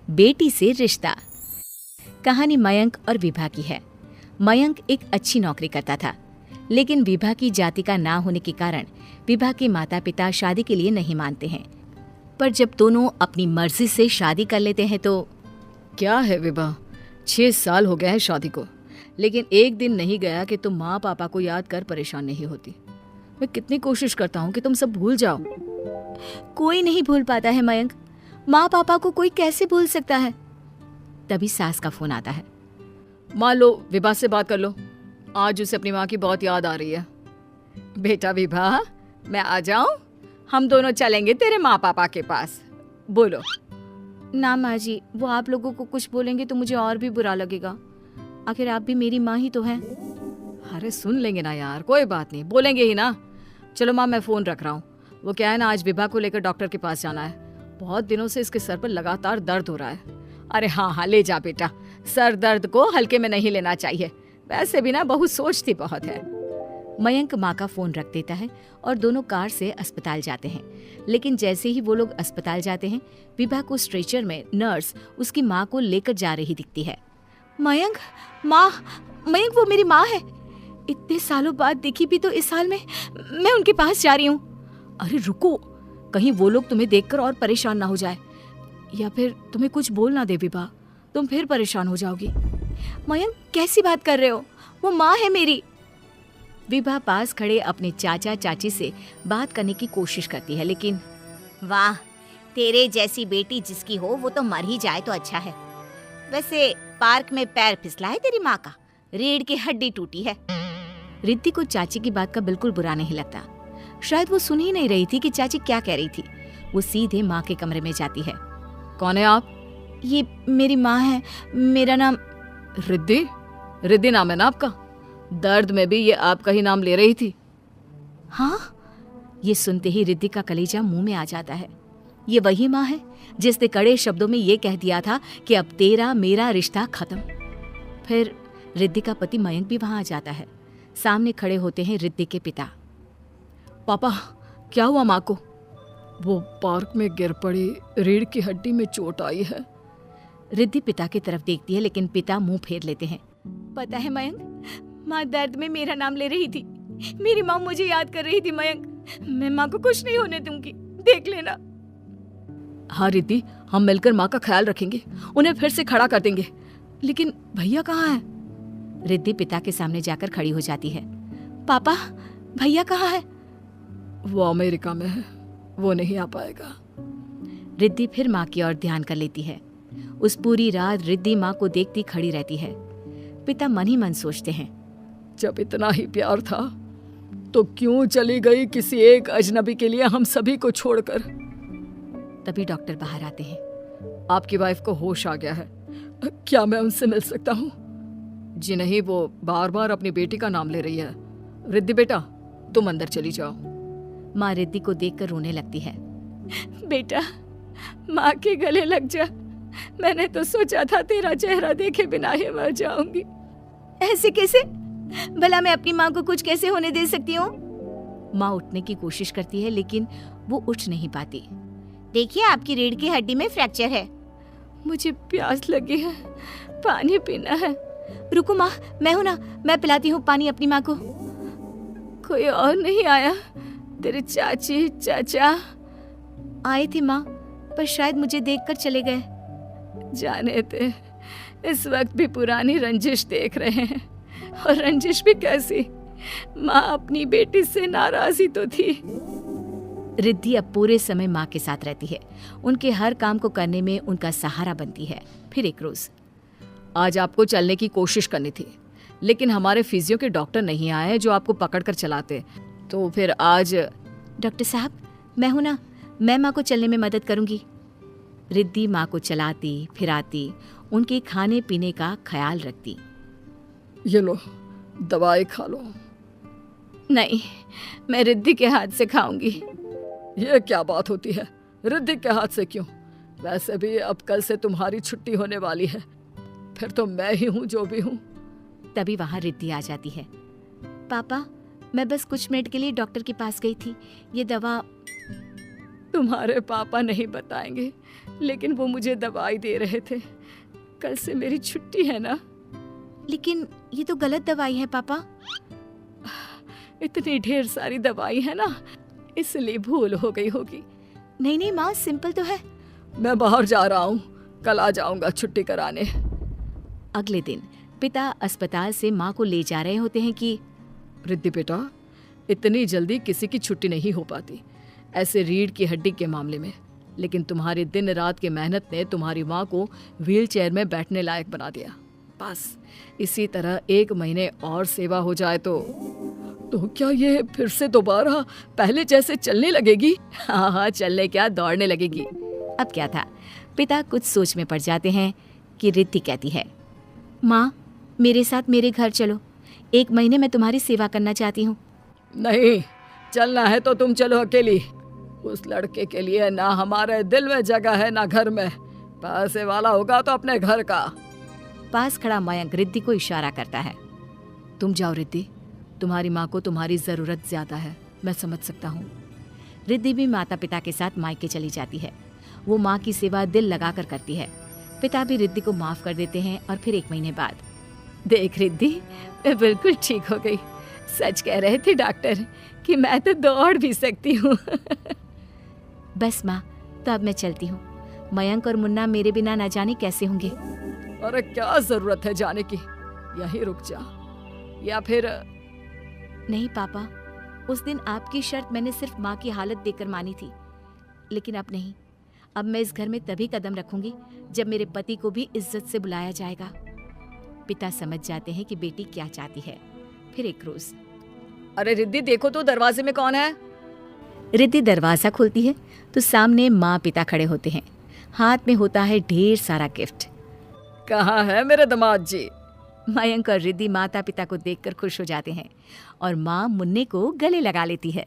बेटी से रिश्ता। कहानी मयंक और विभा की है। मयंक एक अच्छी नौकरी करता था, लेकिन विभा की जाति का ना होने के कारण विभा के माता पिता शादी के लिए नहीं मानते हैं। पर जब दोनों अपनी मर्जी से शादी कर लेते हैं तो क्या है विभा, 6 साल हो गए हैं शादी को, लेकिन एक दिन नहीं गया कि तुम माँ पापा को याद कर परेशान नहीं होती। मैं कितनी कोशिश करता हूँ कि तुम सब भूल जाओ। कोई नहीं भूल पाता है मयंक। माँ पापा को कोई कैसे भूल सकता है। तभी सास का फोन आता है। माँ लो, विभा से बात कर लो, आज उसे अपनी माँ की बहुत याद आ रही है। बेटा विभा, मैं आ जाऊं? हम दोनों चलेंगे तेरे माँ पापा के पास। बोलो। ना माँ जी, वो आप लोगों को कुछ बोलेंगे तो मुझे और भी बुरा लगेगा। आखिर आप भी मेरी माँ ही तो हैं। अरे सुन लेंगे ना यार, कोई बात नहीं, बोलेंगे ही ना। चलो माँ, मैं फोन रख रहा हूँ। वो क्या है ना, आज विभा को लेकर डॉक्टर के पास जाना है। बहुत दिनों से इसके सर पर लगातार दर्द हो रहा है। अरे हाँ हाँ, ले जा बेटा, सर दर्द को हल्के में नहीं लेना चाहिए। वैसे भी ना बहू सोचती बहुत है। मयंक माँ का फोन रख देता है और दोनों कार से अस्पताल जाते हैं। लेकिन जैसे ही वो लोग अस्पताल जाते हैं, विभा को स्ट्रेचर में नर्स उसकी माँ को लेकर जा रही दिखती है। मयंक, माँ, मयंक वो मेरी माँ है। इतने सालों बाद देखी भी तो इस साल में मैं उनके पास जा रही हूँ। अरे रुको, कहीं वो लोग तुम्हें देखकर और परेशान ना हो जाए, या फिर तुम्हें कुछ बोल ना दे विभा, तुम फिर परेशान हो जाओगी। मयंक कैसी बात कर रहे हो, वो माँ है मेरी। विभा पास खड़े अपने चाचा चाची से बात करने की कोशिश करती है, लेकिन वाह, तेरे जैसी बेटी जिसकी हो वो तो मर ही जाए तो अच्छा है। वैसे पार्क में पैर फिसला है तेरी माँ का, रीढ़ की हड्डी टूटी है। रिद्धि को चाची की बात का बिल्कुल बुरा नहीं लगता। शायद वो सुन ही नहीं रही थी कि चाची क्या कह रही थी। वो सीधे माँ के कमरे में जाती है। कौन है आप? ये मेरी माँ है, मेरा नाम रिद्धि। रिद्धि नाम है ना आपका? दर्द में भी ये आपका ही नाम ले रही थी। हाँ, ये सुनते ही रिद्धि का कलेजा मुंह में आ जाता है। ये वही माँ है जिसने कड़े शब्दों में ये कह दिया था कि अब तेरा मेरा रिश्ता खत्म। फिर रिद्धि का पति मयंक भी वहां आ जाता है। सामने खड़े होते हैं रिद्धि के पिता। पापा, क्या हुआ माँ को? वो पार्क में गिर पड़ी, रीढ़ की हड्डी में चोट आई है। रिद्धि पिता की तरफ देखती है, लेकिन पिता मुंह फेर लेते हैं। पता है मयंक, माँ दर्द में मेरा नाम ले रही थी। मेरी माँ मुझे याद कर रही थी मयंक। मैं माँ को कुछ नहीं होने दूंगी, देख लेना। हाँ रिद्धि, हम मिलकर माँ का ख्याल रखेंगे, उन्हें फिर से खड़ा कर देंगे। लेकिन भैया कहाँ है? रिद्धि पिता के सामने जाकर खड़ी हो जाती है। पापा, भैया कहाँ है? वो अमेरिका में है, वो नहीं आ पाएगा। रिद्धि फिर माँ की ओर ध्यान कर लेती है। उस पूरी रात रिद्धि माँ को देखती खड़ी रहती है। पिता मन ही मन सोचते हैं, जब इतना ही प्यार था तो क्यों चली गई किसी एक अजनबी के लिए हम सभी को छोड़कर। तभी डॉक्टर बाहर आते हैं। आपकी वाइफ को होश आ गया है, क्या मैं उनसे मिल सकता हूँ? जी नहीं, वो बार बार अपनी बेटी का नाम ले रही है। रिद्धि बेटा, तुम अंदर चली जाओ। माँ रिद्धि को देखकर रोने लगती है। बेटा, माँ के गले लग जा। मैंने तो सोचा था तेरा चेहरा देखे बिना ही मर जाऊंगी। ऐसे कैसे? भला मैं अपनी माँ को कुछ कैसे होने दे सकती हूँ? माँ उठने की कोशिश करती है, लेकिन वो उठ नहीं पाती। देखिए, आपकी रीढ़ की हड्डी में फ्रैक्चर है। मुझे प्यास लगी है, पानी पीना है। रुको माँ, मैं हूं ना, मैं पिलाती हूँ पानी अपनी माँ को। कोई और नहीं आया? तेरे चाची चाचा आए थे माँ, पर शायद मुझे देखकर चले गए। जाने थे, इस वक्त भी पुरानी रंजिश देख रहे हैं। और रंजिश भी कैसी? माँ अपनी बेटी से नाराज ही तो थी। रिद्धि अब पूरे समय माँ के साथ रहती है। उनके हर काम को करने में उनका सहारा बनती है। फिर एक रोज, आज आपको चलने की कोशिश करनी थी, लेकिन हमारे फिजियो के डॉक्टर नहीं आए जो आपको पकड़कर चलाते, तो फिर आज। डॉक्टर साहब, मैं हूं ना, मैं माँ को चलने में मदद करूंगी। रिद्धि माँ को चलाती फिराती, उनके खाने पीने का ख्याल रखती। ये लो, दवाई खा लो। नहीं, मैं रिद्धि के हाथ से खाऊंगी। ये क्या बात होती है? रिद्धि के हाथ से क्यों? वैसे भी अब कल से तुम्हारी छुट्टी होने वाली है, फिर तो मैं ही हूँ जो भी हूँ। तभी वहां रिद्धि आ जाती है। पापा, मैं बस कुछ मिनट के लिए डॉक्टर के पास गई थी। ये दवा। तुम्हारे पापा नहीं बताएंगे लेकिन वो मुझे दवाई दे रहे थे। कल से मेरी छुट्टी है ना। लेकिन ये तो गलत दवाई है पापा। इतनी ढेर सारी दवाई है ना, इसलिए भूल हो गई होगी। नहीं नहीं माँ, सिंपल तो है। मैं बाहर जा रहा हूँ, कल आ जाऊंगा छुट्टी कराने। अगले दिन पिता अस्पताल से माँ को ले जा रहे होते हैं कि रिद्धि बेटा, इतनी जल्दी किसी की छुट्टी नहीं हो पाती, ऐसे रीढ़ की हड्डी के मामले में। लेकिन तुम्हारी दिन रात की मेहनत ने तुम्हारी माँ को व्हील चेयर में बैठने लायक बना दिया। बस इसी तरह 1 महीने और सेवा हो जाए तो क्या ये फिर से दोबारा पहले जैसे चलने लगेगी? हाँ हाँ, चलने क्या, दौड़ने लगेगी। अब क्या था, पिता कुछ सोच में पड़ जाते हैं कि रिद्धि कहती है, माँ मेरे साथ मेरे घर चलो, 1 महीने मैं तुम्हारी सेवा करना चाहती हूँ। नहीं, चलना है तो तुम चलो अकेली। उस लड़के के लिए ना हमारे दिल में जगह है ना घर में। पैसे वाला होगा तो अपने घर का। पास खड़ा मयंक रिद्धि को इशारा करता है। तुम जाओ रिद्धि, तुम्हारी माँ को तुम्हारी जरूरत ज्यादा है, मैं समझ सकता हूँ। रिद्धि भी माता पिता के साथ मायके चली जाती है। वो माँ की सेवा दिल लगाकर करती है। पिता भी रिद्धि को माफ कर देते हैं और फिर 1 महीने बाद, देख रिद्धि, मैं बिल्कुल ठीक हो गई। सच कह रहे थे डॉक्टर कि मैं तो दौड़ भी सकती हूँ। बस माँ, तो अब मैं चलती हूँ। मयंक और मुन्ना मेरे बिना न जाने कैसे होंगे। अरे क्या जरूरत है जाने की, यहीं रुक जा। या फिर नहीं पापा, उस दिन आपकी शर्त मैंने सिर्फ माँ की हालत देखकर मानी थी, लेकिन अब नहीं। अब मैं इस घर में तभी कदम रखूंगी जब मेरे पति को भी इज्जत से बुलाया जाएगा। पिता समझ जाते हैं कि बेटी क्या चाहती है। फिर एक रोज, अरे रिद्धि देखो तो दरवाजे में कौन है? रिद्धि दरवाजा खोलती है तो सामने माँ पिता खड़े होते हैं। हाथ में होता है ढेर सारा गिफ्ट। कहाँ है मेरे दामाद जी? मयंक और रिद्धि माता पिता को देखकर खुश हो जाते हैं और माँ मुन्ने को गले लगा लेती है।